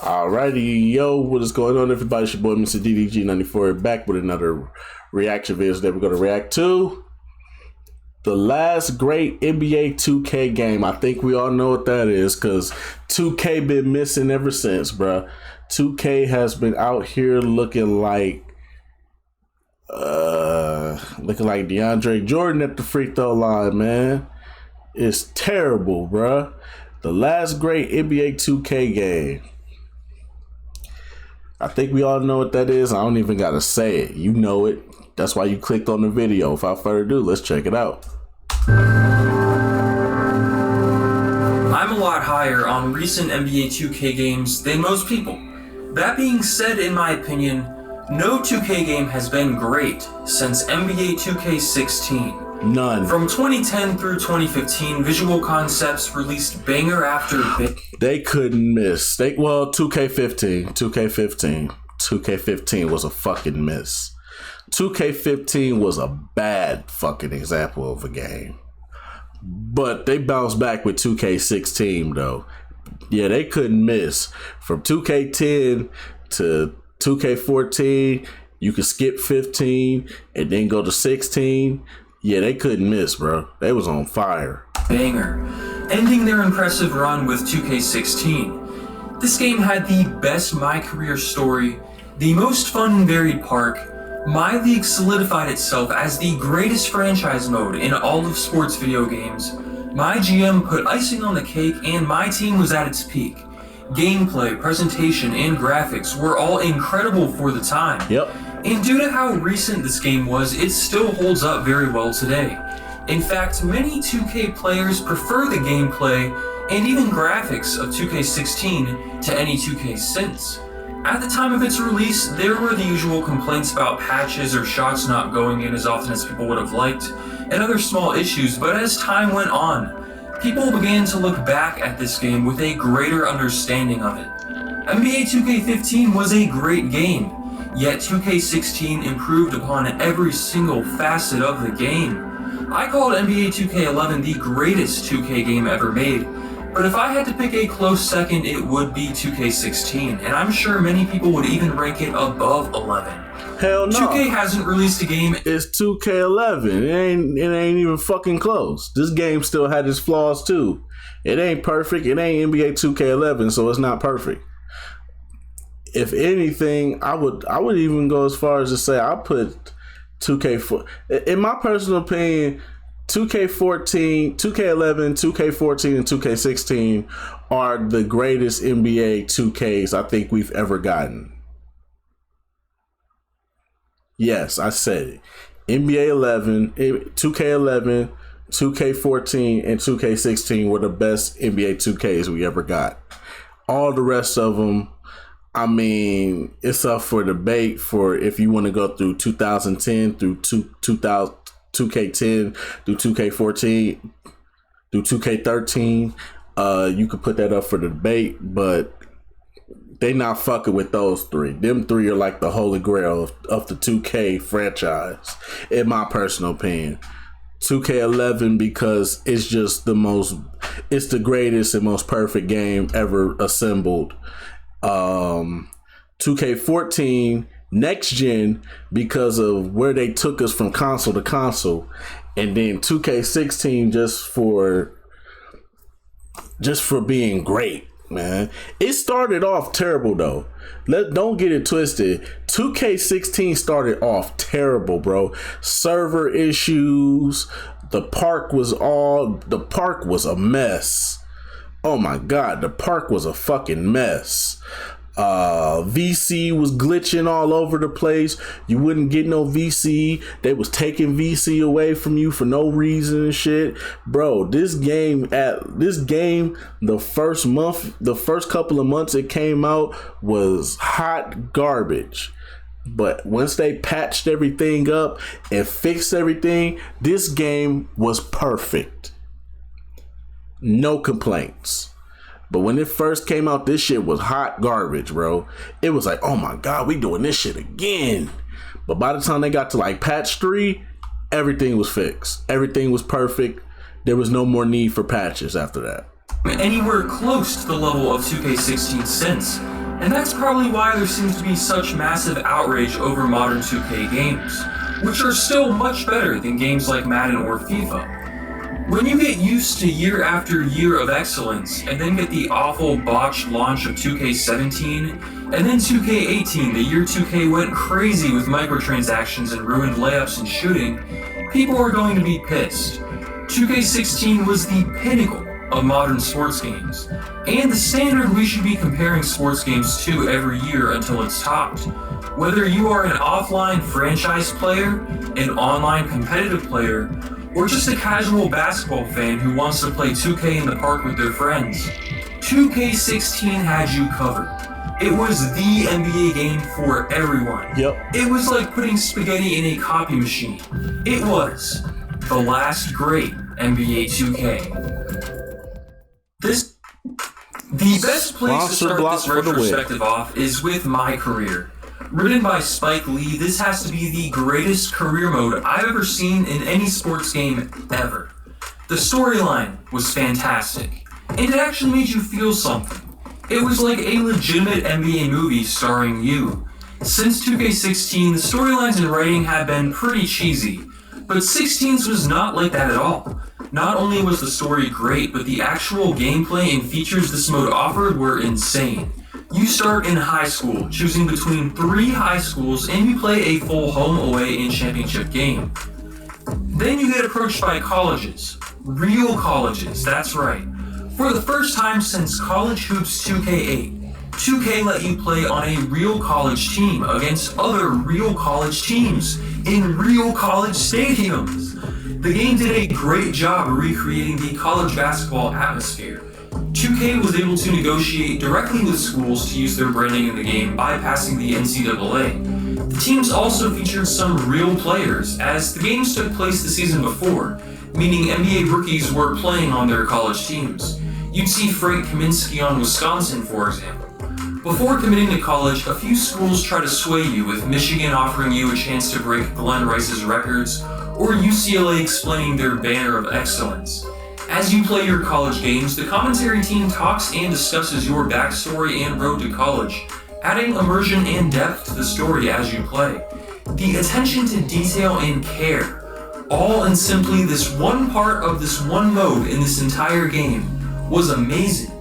Alrighty, yo, what is going on, everybody? It's your boy, Mr. DDG94, back with another reaction video that we're going to react to. The last great NBA 2K game. I think we all know what that is, because 2K been missing ever since, bruh. 2K has been out here looking like DeAndre Jordan at the free throw line, man. It's terrible, bruh. The last great NBA 2K game. I think we all know what that is. I don't even gotta say it. You know it. That's why you clicked on the video. Without further ado, let's check it out. I'm a lot higher on recent NBA 2K games than most people. That being said, in my opinion, no 2K game has been great since NBA 2K16. None. From 2010 through 2015, Visual Concepts released banger after banger. They couldn't miss. 2K15 was a fucking miss. 2K15 was a bad fucking example of a game. But they bounced back with 2K16 though. Yeah, they couldn't miss. From 2K10 to 2K14, you could skip 15 and then go to 16. Yeah, they couldn't miss, bro. They was on fire. Banger, ending their impressive run with 2K16. This game had the best My Career story, the most fun and varied park. My League solidified itself as the greatest franchise mode in all of sports video games. My GM put icing on the cake and my team was at its peak. Gameplay, presentation, and graphics were all incredible for the time. Yep. And due to how recent this game was, it still holds up very well today. In fact, many 2K players prefer the gameplay and even graphics of 2K16 to any 2K since. At the time of its release, there were the usual complaints about patches or shots not going in as often as people would have liked, and other small issues, but as time went on, people began to look back at this game with a greater understanding of it. NBA 2K15 was a great game, yet 2K16 improved upon every single facet of the game. I called NBA 2K11 the greatest 2K game ever made, but if I had to pick a close second, it would be 2K16, and I'm sure many people would even rank it above 11. Hell no. 2K hasn't released a game. It's 2K11. It ain't even fucking close. This game still had its flaws too. It ain't perfect. It ain't NBA 2K11, so it's not perfect. If anything, I would even go as far as to say I put 2K4. In my personal opinion, 2K11, 2K14, and 2K16 are the greatest NBA 2Ks I think we've ever gotten. Yes, I said it. NBA 11, 2K11, 2K14, and 2K16 were the best NBA 2Ks we ever got. All the rest of them, I mean, it's up for debate for if you want to go through 2010 through 2K10 through 2K14 through 2K13. You could put that up for the debate, but they not fucking with those three. Them three are like the holy grail of the 2K franchise, in my personal opinion. 2K11 because it's just it's the greatest and most perfect game ever assembled. 2K14 next gen because of where they took us from console to console, and then 2K16 just for being great, man. It started off terrible though. Don't get it twisted. 2K16 started off terrible, bro. Server issues. The park was a mess. Oh my god, the park was a fucking mess. VC was glitching all over the place. You wouldn't get no VC. They was taking VC away from you for no reason and shit. Bro, this game, the first couple of months it came out was hot garbage. But once they patched everything up and fixed everything, this game was perfect. No complaints. But when it first came out, this shit was hot garbage, bro. It was like, oh my god, we doing this shit again. But by the time they got to like patch 3, everything was fixed. Everything was perfect. There was no more need for patches after that. Anywhere close to the level of 2K16 since. And that's probably why there seems to be such massive outrage over modern 2K games, which are still much better than games like Madden or FIFA. When you get used to year after year of excellence, and then get the awful botched launch of 2K17, and then 2K18, the year 2K went crazy with microtransactions and ruined layups and shooting, people are going to be pissed. 2K16 was the pinnacle of modern sports games, and the standard we should be comparing sports games to every year until it's topped. Whether you are an offline franchise player, an online competitive player, or just a casual basketball fan who wants to play 2K in the park with their friends, 2K16 had you covered. It was the NBA game for everyone. Yep. It was like putting spaghetti in a copy machine. It was the last great NBA 2K. The best place to start this retrospective off is with my career. Written by Spike Lee, this has to be the greatest career mode I've ever seen in any sports game ever. The storyline was fantastic, and it actually made you feel something. It was like a legitimate NBA movie starring you. Since 2K16, the storylines and writing have been pretty cheesy, but 16's was not like that at all. Not only was the story great, but the actual gameplay and features this mode offered were insane. You start in high school, choosing between 3 high schools, and you play a full home, away, and championship game. Then you get approached by colleges. Real colleges, that's right. For the first time since College Hoops 2K8, 2K let you play on a real college team against other real college teams in real college stadiums. The game did a great job of recreating the college basketball atmosphere. 2K was able to negotiate directly with schools to use their branding in the game, bypassing the NCAA. The teams also featured some real players, as the games took place the season before, meaning NBA rookies were playing on their college teams. You'd see Frank Kaminsky on Wisconsin, for example. Before committing to college, a few schools try to sway you, with Michigan offering you a chance to break Glenn Rice's records, or UCLA explaining their banner of excellence. As you play your college games, the commentary team talks and discusses your backstory and road to college, adding immersion and depth to the story as you play. The attention to detail and care, all in simply this one part of this one mode in this entire game, was amazing.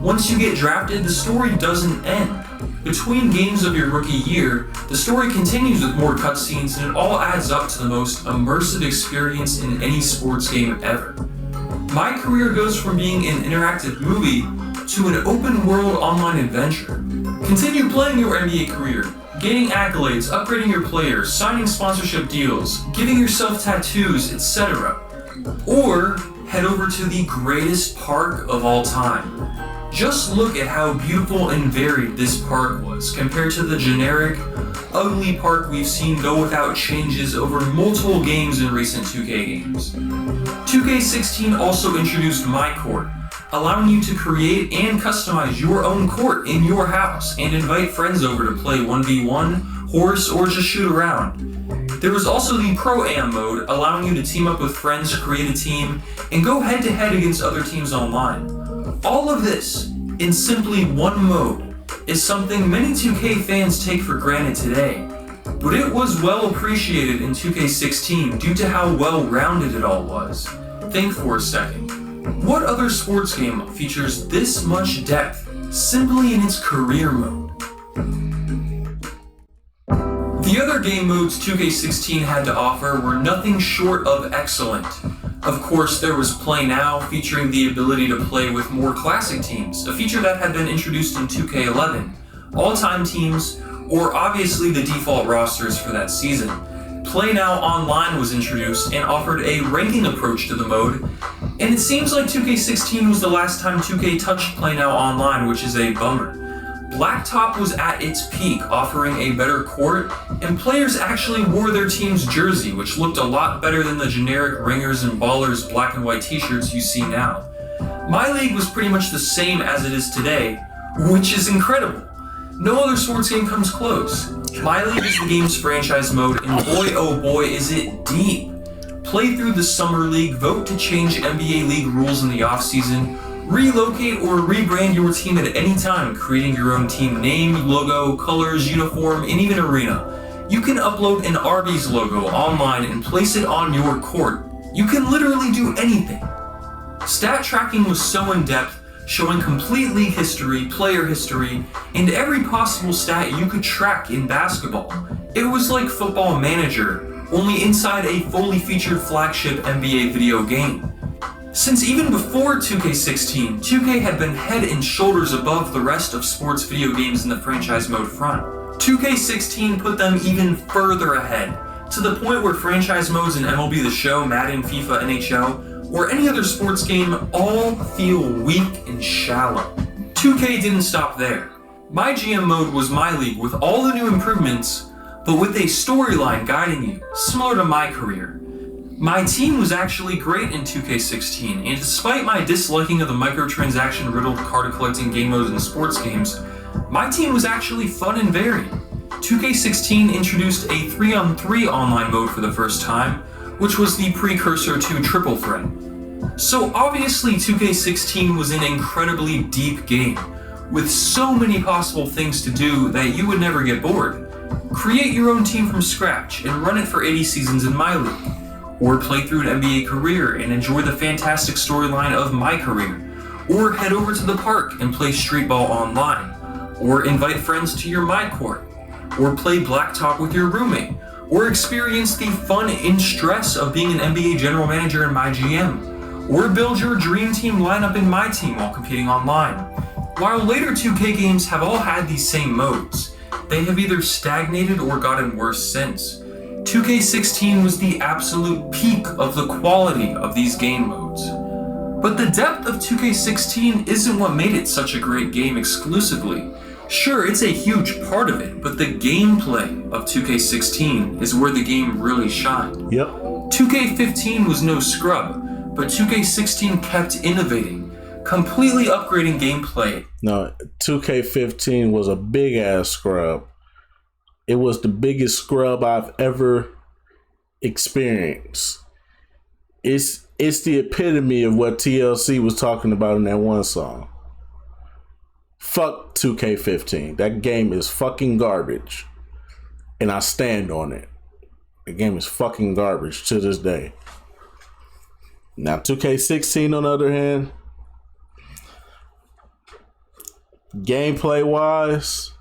Once you get drafted, the story doesn't end. Between games of your rookie year, the story continues with more cutscenes, and it all adds up to the most immersive experience in any sports game ever. My career goes from being an interactive movie to an open-world online adventure. Continue playing your NBA career, gaining accolades, upgrading your players, signing sponsorship deals, giving yourself tattoos, etc. Or head over to the greatest park of all time. Just look at how beautiful and varied this park was compared to the generic, ugly park we've seen go without changes over multiple games in recent 2K games. 2K16 also introduced My Court, allowing you to create and customize your own court in your house and invite friends over to play 1v1, horse, or just shoot around. There was also the Pro-Am mode, allowing you to team up with friends to create a team and go head-to-head against other teams online. All of this, in simply one mode, is something many 2K fans take for granted today, but it was well appreciated in 2K16 due to how well-rounded it all was. Think for a second. What other sports game features this much depth simply in its career mode? The other game modes 2K16 had to offer were nothing short of excellent. Of course, there was Play Now, featuring the ability to play with more classic teams, a feature that had been introduced in 2K11. All-time teams, or obviously the default rosters for that season. Play Now Online was introduced and offered a ranking approach to the mode, and it seems like 2K16 was the last time 2K touched Play Now Online, which is a bummer. Blacktop was at its peak, offering a better court, and players actually wore their team's jersey, which looked a lot better than the generic Ringers and Ballers black and white t-shirts you see now. My League was pretty much the same as it is today, which is incredible. No other sports game comes close. My League is the game's franchise mode, and boy oh boy is it deep. Play through the Summer League, vote to change NBA League rules in the offseason, Relocate or rebrand your team at any time, creating your own team name, logo, colors, uniform, and even arena. You can upload an Arby's logo online and place it on your court. You can literally do anything. Stat tracking was so in-depth, showing complete league history, player history, and every possible stat you could track in basketball. It was like Football Manager, only inside a fully featured flagship NBA video game. Since even before 2K16, 2K had been head and shoulders above the rest of sports video games in the franchise mode front. 2K16 put them even further ahead, to the point where franchise modes in MLB The Show, Madden, FIFA, NHL, or any other sports game all feel weak and shallow. 2K didn't stop there. My GM mode was my league with all the new improvements, but with a storyline guiding you, similar to my career. My team was actually great in 2K16, and despite my disliking of the microtransaction-riddled card-collecting game modes in sports games, my team was actually fun and varied. 2K16 introduced a 3-on-3 online mode for the first time, which was the precursor to Triple Threat. So obviously 2K16 was an incredibly deep game, with so many possible things to do that you would never get bored. Create your own team from scratch and run it for 80 seasons in my league. Or play through an NBA career and enjoy the fantastic storyline of my career. Or head over to the park and play street ball online. Or invite friends to your my court. Or play blacktop with your roommate. Or experience the fun and stress of being an NBA general manager in my GM. Or build your dream team lineup in my team while competing online. While later 2K games have all had these same modes, they have either stagnated or gotten worse since. 2K16 was the absolute peak of the quality of these game modes. But the depth of 2K16 isn't what made it such a great game exclusively. Sure, it's a huge part of it, but the gameplay of 2K16 is where the game really shined. Yep. 2K15 was no scrub, but 2K16 kept innovating, completely upgrading gameplay. No, 2K15 was a big ass scrub. It was the biggest scrub I've ever experienced. It's the epitome of what TLC was talking about in that one song. Fuck 2K15. That game is fucking garbage. And I stand on it. The game is fucking garbage to this day. Now 2K16 on the other hand, gameplay wise,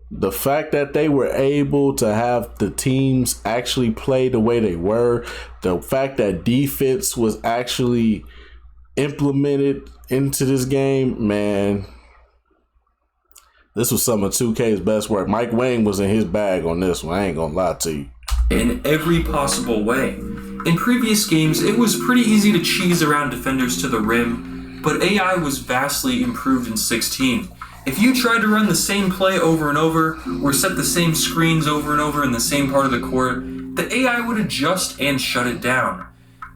the fact that they were able to have the teams actually play the way they were, the fact that defense was actually implemented into this game, man, this was some of 2K's best work. Mike Wang was in his bag on this one, I ain't gonna lie to you. In every possible way. In previous games, it was pretty easy to cheese around defenders to the rim, but AI was vastly improved in 16. If you tried to run the same play over and over, or set the same screens over and over in the same part of the court, the AI would adjust and shut it down.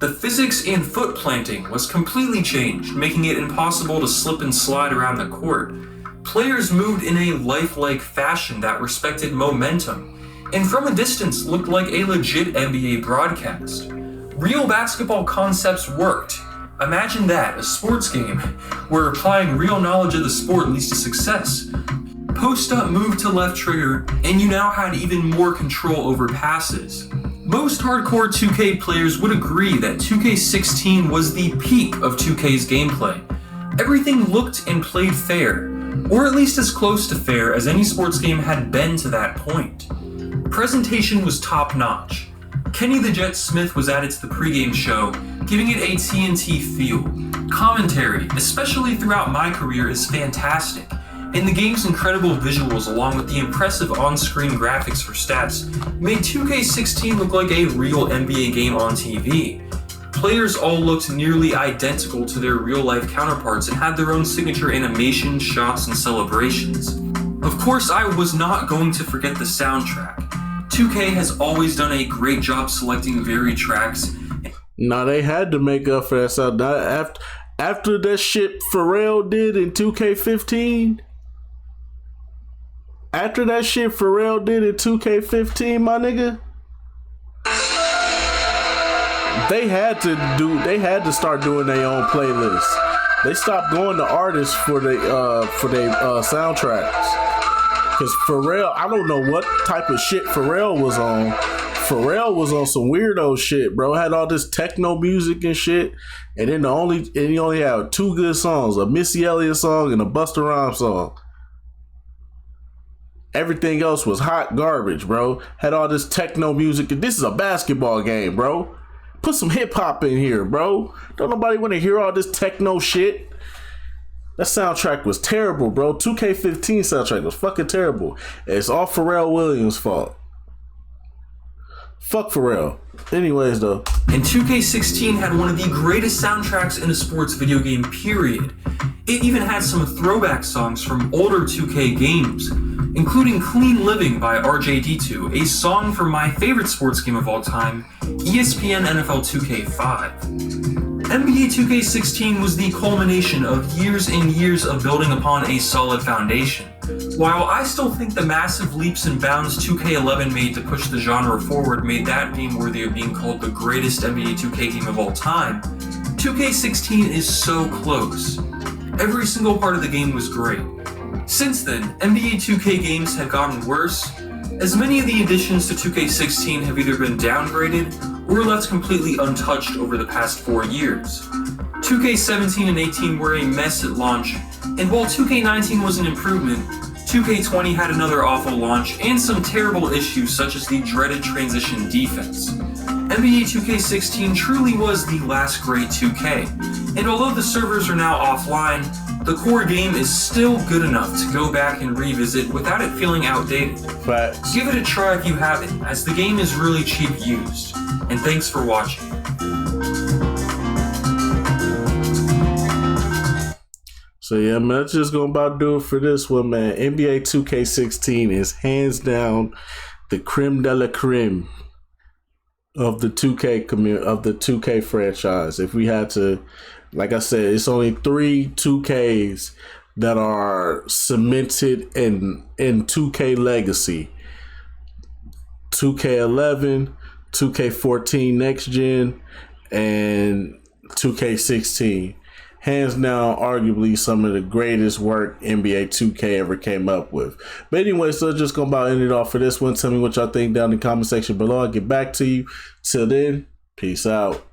The physics and foot planting was completely changed, making it impossible to slip and slide around the court. Players moved in a lifelike fashion that respected momentum, and from a distance looked like a legit NBA broadcast. Real basketball concepts worked. Imagine that, a sports game where applying real knowledge of the sport leads to success. Post-up move to left trigger, and you now had even more control over passes. Most hardcore 2K players would agree that 2K16 was the peak of 2K's gameplay. Everything looked and played fair, or at least as close to fair as any sports game had been to that point. Presentation was top-notch. Kenny the Jet Smith was added to the pregame show, giving it a TNT feel. Commentary, especially throughout my career, is fantastic, and the game's incredible visuals along with the impressive on-screen graphics for stats made 2K16 look like a real NBA game on TV. Players all looked nearly identical to their real-life counterparts and had their own signature animations, shots, and celebrations. Of course, I was not going to forget the soundtrack. 2K has always done a great job selecting varied tracks. No, they had to make up for that sound. After that shit Pharrell did in 2K15, after that shit Pharrell did in 2K15, my nigga, they had to start doing their own playlist. They stopped going to artists for the soundtracks. Cause Pharrell, I don't know what type of shit Pharrell was on. Pharrell was on some weirdo shit, bro. Had all this techno music and shit, and then he only had 2 good songs: a Missy Elliott song and a Busta Rhymes song. Everything else was hot garbage, bro. Had all this techno music, and this is a basketball game, bro. Put some hip hop in here, bro. Don't nobody want to hear all this techno shit. That soundtrack was terrible, bro. 2K15 soundtrack was fucking terrible. It's all Pharrell Williams' fault. Fuck Pharrell. Anyways, though. And 2K16 had one of the greatest soundtracks in a sports video game, period. It even had some throwback songs from older 2K games, including Clean Living by RJD2, a song from my favorite sports game of all time, ESPN NFL 2K5. NBA 2K16 was the culmination of years and years of building upon a solid foundation. While I still think the massive leaps and bounds 2K11 made to push the genre forward made that game worthy of being called the greatest NBA 2K game of all time, 2K16 is so close. Every single part of the game was great. Since then, NBA 2K games have gotten worse, as many of the additions to 2K16 have either been downgraded or left completely untouched over the past 4 years. 2K17 and 18 were a mess at launch, and while 2K19 was an improvement, 2K20 had another awful launch and some terrible issues such as the dreaded transition defense. NBA 2K16 truly was the last great 2K, and although the servers are now offline, the core game is still good enough to go back and revisit without it feeling outdated. Facts. Give it a try if you haven't, as the game is really cheap used. And thanks for watching. So yeah, man, that's just gonna about do it for this one, man. NBA 2K16 is hands down the creme de la creme of the 2K franchise. If we had to, like I said, it's only 3 2Ks that are cemented in 2K legacy. 2K11, 2K14 next gen, and 2K16. Hands down, arguably some of the greatest work NBA 2K ever came up with. But anyway, so just gonna about end it off for this one. Tell me what y'all think down in the comment section below. I'll get back to you. Till then, peace out.